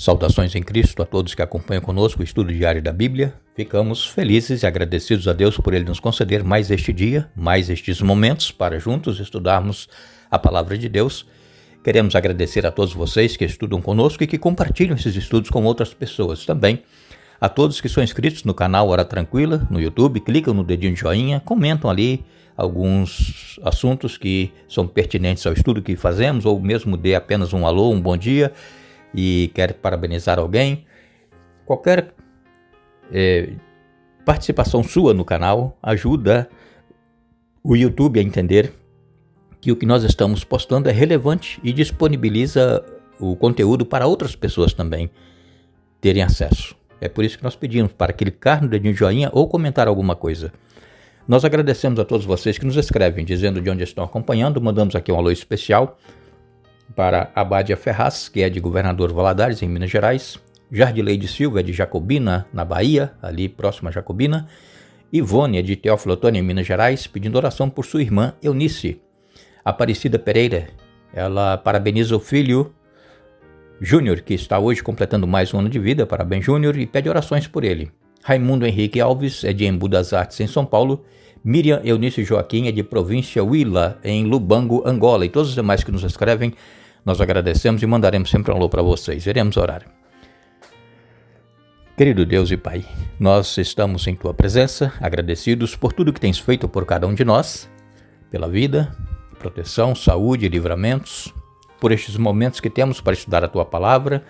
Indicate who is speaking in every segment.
Speaker 1: Saudações em Cristo a todos que acompanham conosco o estudo diário da Bíblia. Ficamos felizes e agradecidos a Deus por Ele nos conceder mais este dia, mais estes momentos para juntos estudarmos a Palavra de Deus. Queremos agradecer a todos vocês que estudam conosco e que compartilham esses estudos com outras pessoas também. A todos que são inscritos no canal Hora Tranquila, no YouTube, clicam no dedinho de joinha, comentam ali alguns assuntos que são pertinentes ao estudo que fazemos, ou mesmo dê apenas um alô, um bom dia, e quer parabenizar alguém. Qualquer participação sua no canal ajuda o YouTube a entender que o que nós estamos postando é relevante e disponibiliza o conteúdo para outras pessoas também terem acesso. É por isso que nós pedimos para clicar no dedinho de joinha ou comentar alguma coisa. Nós agradecemos a todos vocês que nos escrevem, dizendo de onde estão acompanhando. Mandamos aqui um alô especial para Abádia Ferraz, que é de Governador Valadares, em Minas Gerais. Jardileide Silva é de Jacobina, na Bahia, ali próximo a Jacobina. Ivone é de Teófilo Otoni, em Minas Gerais, pedindo oração por sua irmã Eunice. Aparecida Pereira, ela parabeniza o filho Júnior, que está hoje completando mais um ano de vida. Parabéns, Júnior, e pede orações por ele. Raimundo Henrique Alves é de Embu das Artes, em São Paulo. Miriam Eunice Joaquim é de província Huila, em Lubango, Angola. E todos os demais que nos escrevem, nós agradecemos e mandaremos sempre um alô para vocês. Iremos orar. Querido Deus e Pai, nós estamos em Tua presença, agradecidos por tudo que tens feito por cada um de nós, pela vida, proteção, saúde e livramentos, por estes momentos que temos para estudar a Tua Palavra,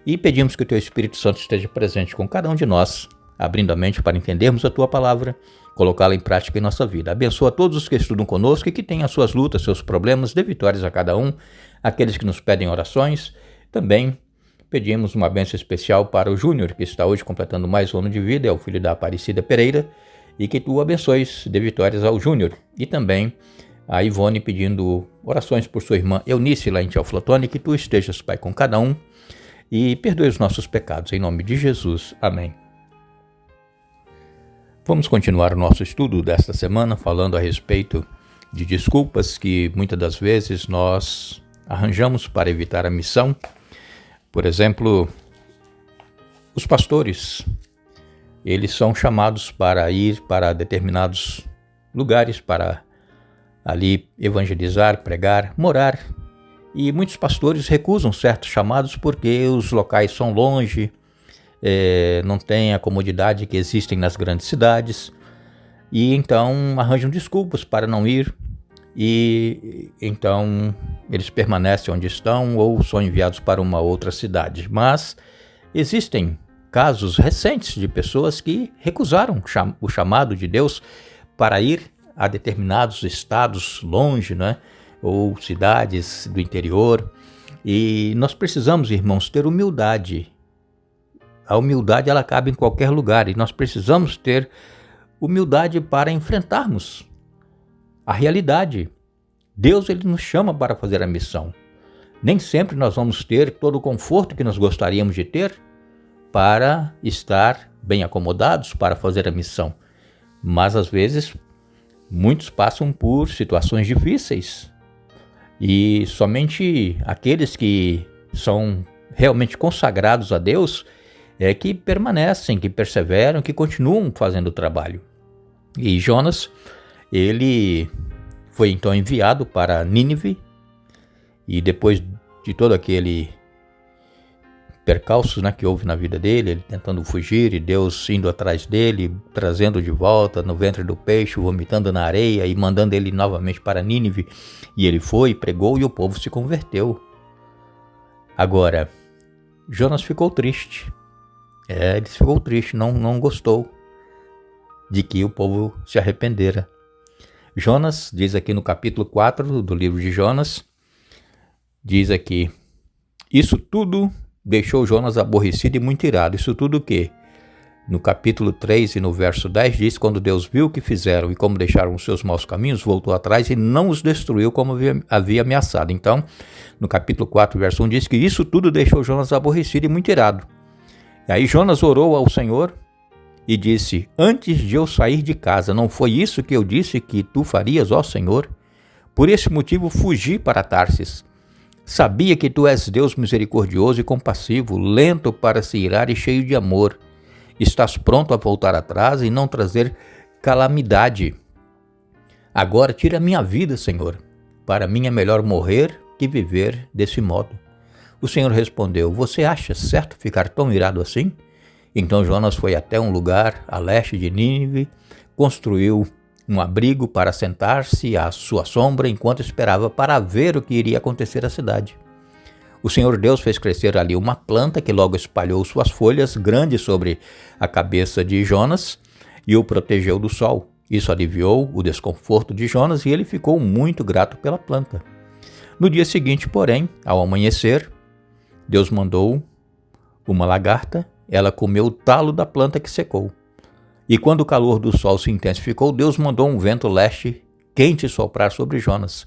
Speaker 1: e pedimos que o Teu Espírito Santo esteja presente com cada um de nós, abrindo a mente para entendermos a Tua Palavra, colocá-la em prática em nossa vida. Abençoa todos os que estudam conosco e que têm as suas lutas, seus problemas, dê vitórias a cada um, aqueles que nos pedem orações. Também pedimos uma bênção especial para o Júnior, que está hoje completando mais um ano de vida, é o filho da Aparecida Pereira, e que Tu abençoes, dê vitórias ao Júnior. E também a Ivone pedindo orações por sua irmã Eunice, lá em Teófilo Otoni, que Tu estejas, Pai, com cada um e perdoe os nossos pecados, em nome de Jesus. Amém. Vamos continuar o nosso estudo desta semana falando a respeito de desculpas que muitas das vezes nós arranjamos para evitar a missão. Por exemplo, os pastores, eles são chamados para ir para determinados lugares, para ali evangelizar, pregar, morar. E muitos pastores recusam certos chamados porque os locais são longe, não tem a comodidade que existem nas grandes cidades, e então arranjam desculpas para não ir, e então eles permanecem onde estão ou são enviados para uma outra cidade. Mas existem casos recentes de pessoas que recusaram o chamado de Deus para ir a determinados estados longe, né? Ou cidades do interior, e nós precisamos, irmãos, ter humildade. A humildade, ela cabe em qualquer lugar, e nós precisamos ter humildade para enfrentarmos a realidade. Deus, ele nos chama para fazer a missão. Nem sempre nós vamos ter todo o conforto que nós gostaríamos de ter para estar bem acomodados para fazer a missão. Mas, às vezes, muitos passam por situações difíceis, e somente aqueles que são realmente consagrados a Deus é que permanecem, que perseveram, que continuam fazendo o trabalho. E Jonas, ele foi então enviado para Nínive, e depois de todo aquele percalços, né, que houve na vida dele, ele tentando fugir e Deus indo atrás dele, trazendo de volta no ventre do peixe, vomitando na areia e mandando ele novamente para Nínive, e ele foi, pregou e o povo se converteu. Agora, Jonas ficou triste. Ele ficou triste, não gostou de que o povo se arrependera. Jonas, diz aqui no capítulo 4 do livro de Jonas, diz aqui: isso tudo deixou Jonas aborrecido e muito irado. Isso tudo o quê? No capítulo 3 e no verso 10 diz: quando Deus viu o que fizeram e como deixaram os seus maus caminhos, voltou atrás e não os destruiu como havia ameaçado. Então, no capítulo 4, verso 1 diz que isso tudo deixou Jonas aborrecido e muito irado. E aí Jonas orou ao Senhor e disse: antes de eu sair de casa, não foi isso que eu disse que tu farias, ó Senhor? Por esse motivo fugi para Tarsis. Sabia que tu és Deus misericordioso e compassivo, lento para se irar e cheio de amor. Estás pronto a voltar atrás e não trazer calamidade. Agora tira minha vida, Senhor. Para mim é melhor morrer que viver desse modo. O Senhor respondeu: você acha certo ficar tão irado assim? Então Jonas foi até um lugar a leste de Nínive, construiu um abrigo para sentar-se à sua sombra enquanto esperava para ver o que iria acontecer à cidade. O Senhor Deus fez crescer ali uma planta que logo espalhou suas folhas grandes sobre a cabeça de Jonas e o protegeu do sol. Isso aliviou o desconforto de Jonas e ele ficou muito grato pela planta. No dia seguinte, porém, ao amanhecer, Deus mandou uma lagarta. Ela comeu o talo da planta que secou. E quando o calor do sol se intensificou, Deus mandou um vento leste quente soprar sobre Jonas.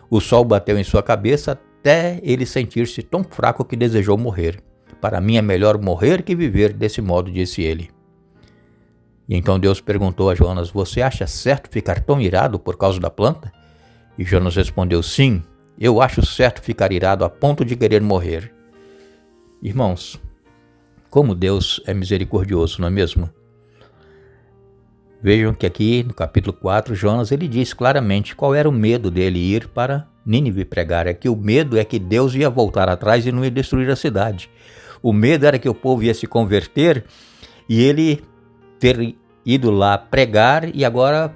Speaker 1: O sol bateu em sua cabeça até ele sentir-se tão fraco que desejou morrer. Para mim é melhor morrer que viver desse modo, disse ele. E então Deus perguntou a Jonas: você acha certo ficar tão irado por causa da planta? E Jonas respondeu: sim, eu acho certo ficar irado a ponto de querer morrer. Irmãos, como Deus é misericordioso, não é mesmo? Vejam que aqui no capítulo 4, Jonas ele diz claramente qual era o medo dele ir para Nínive pregar. É que o medo é que Deus ia voltar atrás e não ia destruir a cidade. O medo era que o povo ia se converter e ele ter ido lá pregar e agora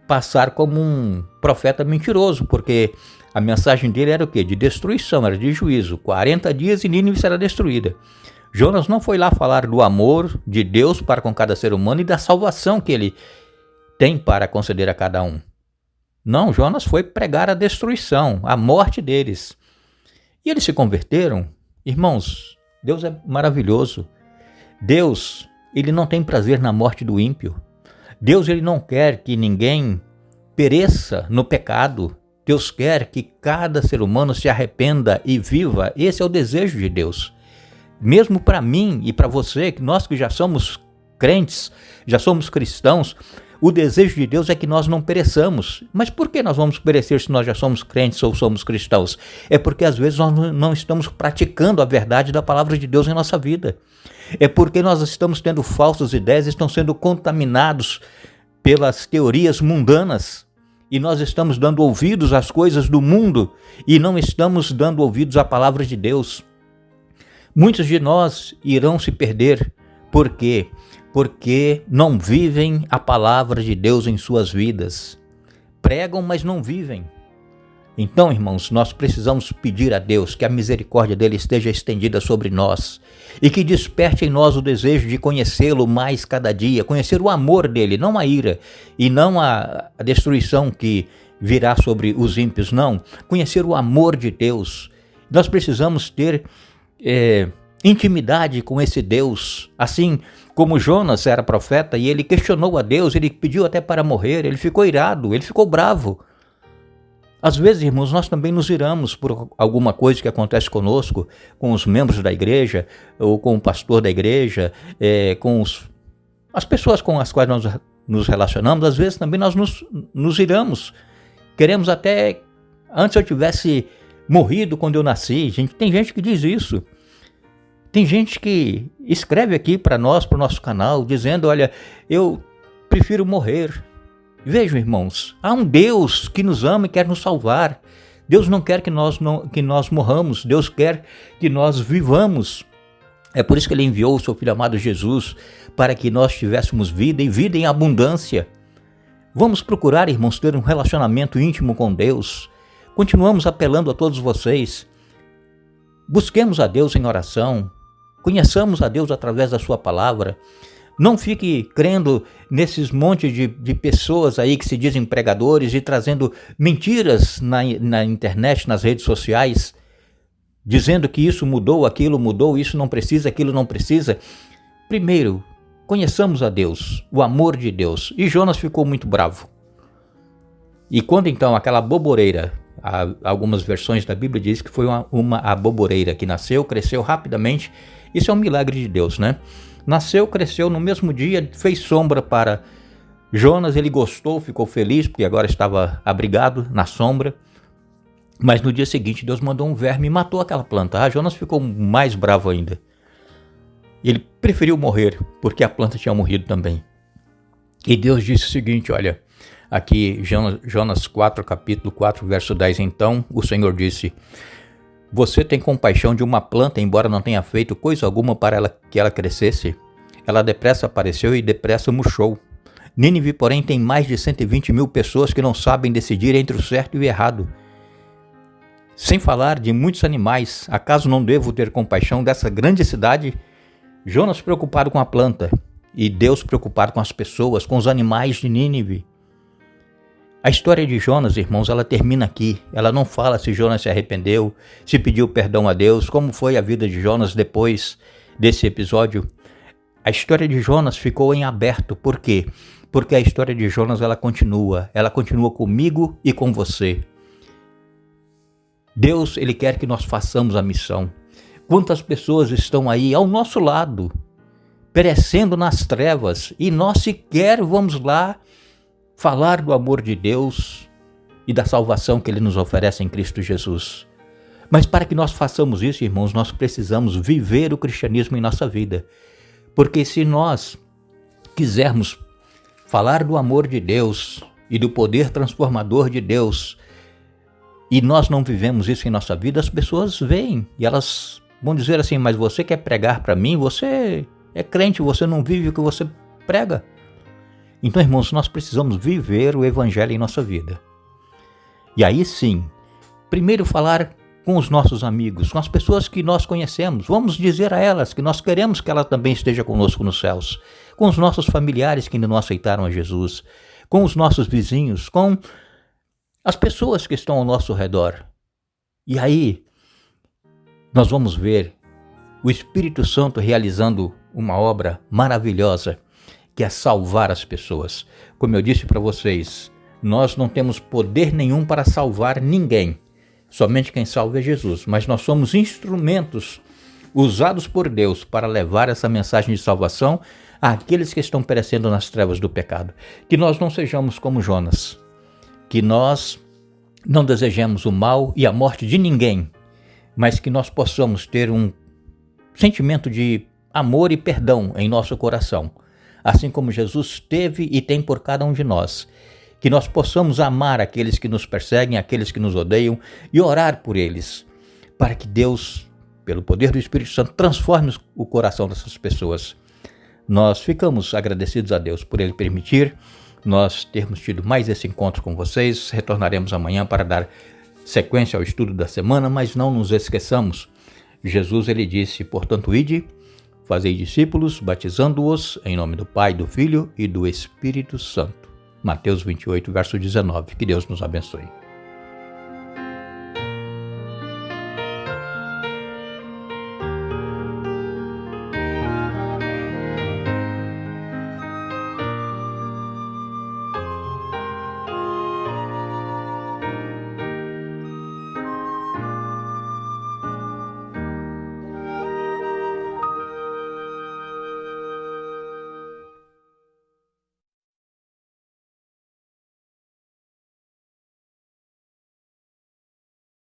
Speaker 1: passar como um profeta mentiroso, porque a mensagem dele era o quê? De destruição, era de juízo. 40 dias e Nínive será destruída. Jonas não foi lá falar do amor de Deus para com cada ser humano e da salvação que ele tem para conceder a cada um. Não, Jonas foi pregar a destruição, a morte deles. E eles se converteram. Irmãos, Deus é maravilhoso. Deus, ele não tem prazer na morte do ímpio. Deus, ele não quer que ninguém pereça no pecado. Deus quer que cada ser humano se arrependa e viva. Esse é o desejo de Deus. Mesmo para mim e para você, que nós que já somos crentes, já somos cristãos, o desejo de Deus é que nós não pereçamos. Mas por que nós vamos perecer se nós já somos crentes ou somos cristãos? É porque às vezes nós não estamos praticando a verdade da palavra de Deus em nossa vida. É porque nós estamos tendo falsas ideias, estão sendo contaminados pelas teorias mundanas. E nós estamos dando ouvidos às coisas do mundo e não estamos dando ouvidos à palavra de Deus. Muitos de nós irão se perder. Por quê? Porque não vivem a palavra de Deus em suas vidas. Pregam, mas não vivem. Então, irmãos, nós precisamos pedir a Deus que a misericórdia dele esteja estendida sobre nós e que desperte em nós o desejo de conhecê-lo mais cada dia, conhecer o amor dele, não a ira e não a destruição que virá sobre os ímpios, não. Conhecer o amor de Deus. Nós precisamos ter intimidade com esse Deus, assim como Jonas era profeta e ele questionou a Deus, ele pediu até para morrer, ele ficou irado, ele ficou bravo. Às vezes, irmãos, nós também nos iramos por alguma coisa que acontece conosco, com os membros da igreja, ou com o pastor da igreja, com as pessoas com as quais nós nos relacionamos. Às vezes também nós nos iramos. Queremos até, antes eu tivesse morrido quando eu nasci. Tem gente que diz isso. Tem gente que escreve aqui para nós, para o nosso canal, dizendo: olha, eu prefiro morrer. Vejam, irmãos, há um Deus que nos ama e quer nos salvar. Deus não quer que nós morramos, Deus quer que nós vivamos. É por isso que ele enviou o seu Filho amado Jesus, para que nós tivéssemos vida e vida em abundância. Vamos procurar, irmãos, ter um relacionamento íntimo com Deus. Continuamos apelando a todos vocês. Busquemos a Deus em oração. Conheçamos a Deus através da sua palavra. Não fique crendo nesses montes de pessoas aí que se dizem pregadores e trazendo mentiras na internet, nas redes sociais, dizendo que isso mudou, aquilo mudou, isso não precisa, aquilo não precisa. Primeiro, conheçamos a Deus, o amor de Deus. E Jonas ficou muito bravo. E quando então aquela aboboreira, algumas versões da Bíblia diz que foi uma aboboreira que nasceu, cresceu rapidamente. Isso é um milagre de Deus, né? Nasceu, cresceu no mesmo dia, fez sombra para Jonas, ele gostou, ficou feliz, porque agora estava abrigado na sombra. Mas no dia seguinte Deus mandou um verme e matou aquela planta. Jonas ficou mais bravo ainda. Ele preferiu morrer, porque a planta tinha morrido também. E Deus disse o seguinte, olha, aqui Jonas 4, capítulo 4, verso 10. Então o Senhor disse: você tem compaixão de uma planta, embora não tenha feito coisa alguma para que ela crescesse? Ela depressa apareceu e depressa murchou. Nínive, porém, tem mais de 120 mil pessoas que não sabem decidir entre o certo e o errado. Sem falar de muitos animais, acaso não devo ter compaixão dessa grande cidade? Jonas preocupado com a planta e Deus preocupado com as pessoas, com os animais de Nínive. A história de Jonas, irmãos, ela termina aqui. Ela não fala se Jonas se arrependeu, se pediu perdão a Deus, como foi a vida de Jonas depois desse episódio. A história de Jonas ficou em aberto. Por quê? Porque a história de Jonas ela continua comigo e com você. Deus, ele quer que nós façamos a missão. Quantas pessoas estão aí ao nosso lado, perecendo nas trevas, e nós sequer vamos lá falar do amor de Deus e da salvação que ele nos oferece em Cristo Jesus. Mas para que nós façamos isso, irmãos, nós precisamos viver o cristianismo em nossa vida. Porque se nós quisermos falar do amor de Deus e do poder transformador de Deus, e nós não vivemos isso em nossa vida, as pessoas veem e elas vão dizer assim: mas você quer pregar para mim? Você é crente, você não vive o que você prega. Então, irmãos, nós precisamos viver o evangelho em nossa vida. E aí sim, primeiro falar com os nossos amigos, com as pessoas que nós conhecemos. Vamos dizer a elas que nós queremos que ela também esteja conosco nos céus. Com os nossos familiares que ainda não aceitaram a Jesus. Com os nossos vizinhos, com as pessoas que estão ao nosso redor. E aí, nós vamos ver o Espírito Santo realizando uma obra maravilhosa, que é salvar as pessoas. Como eu disse para vocês, nós não temos poder nenhum para salvar ninguém. Somente quem salva é Jesus. Mas nós somos instrumentos usados por Deus para levar essa mensagem de salvação àqueles que estão perecendo nas trevas do pecado. Que nós não sejamos como Jonas. Que nós não desejemos o mal e a morte de ninguém, mas que nós possamos ter um sentimento de amor e perdão em nosso coração, assim como Jesus teve e tem por cada um de nós. Que nós possamos amar aqueles que nos perseguem, aqueles que nos odeiam e orar por eles, para que Deus, pelo poder do Espírito Santo, transforme o coração dessas pessoas. Nós ficamos agradecidos a Deus por Ele permitir nós termos tido mais esse encontro com vocês. Retornaremos amanhã para dar sequência ao estudo da semana, mas não nos esqueçamos. Jesus, ele disse: portanto, ide, fazei discípulos, batizando-os em nome do Pai, do Filho e do Espírito Santo. Mateus 28, verso 19. Que Deus nos abençoe.